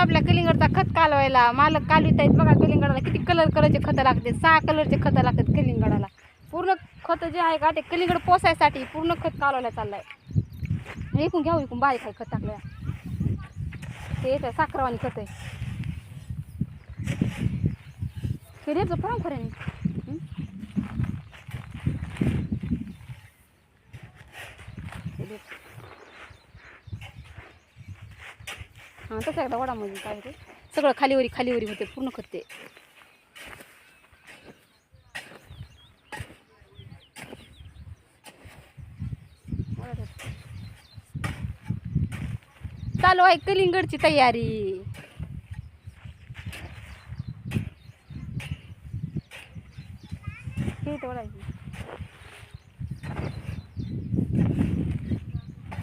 आपल्या कलिंगडचा खत कालवायला. मालक कालवित आहेत बघा. कलिंगडाला किती कलरचे खतं लागते. 6 कलरचे खतं लागतात कलिंगडाला. पूर्ण खत जे आहे का ते कलिंगड पोसायसाठी पूर्ण खत कालवायला चाललाय. ऐकून घ्या, ऐकून बारीक आहे खत टाकल्या. ते येत आहे साखरवाणी खत आहे. हे रेपचं फॉर्म खरं हां तसं एकदा वडामध्ये काय ते सगळं खालीवरी होते पूर्ण खत ते. चालू आहे कलिंगडची तयारी.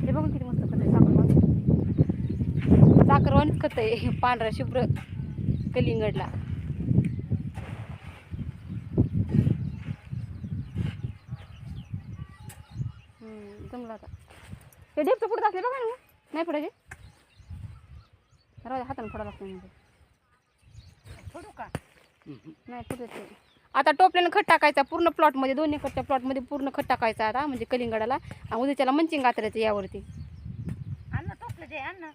हे बघा किती मस्त खत आहे. साखरवाणीच खत आहे पांढरा शुभ्र कलिंगडला. जमला आता. ते डेपचं पुढं असले बघा ना. नाही पडायचे राजा हाताने फोडा लागतो म्हणजे फोडू का नाही फोडू. आता टोपल्यानं खत टाकायचा पूर्ण प्लॉटमध्ये. 2 एकरच्या प्लॉटमध्ये पूर्ण खत टाकायचा आता म्हणजे कलिंगडाला. आणि उद्याच्याला मंचिंग आतरायचं यावरती. अन्न टोपलं जे अन्न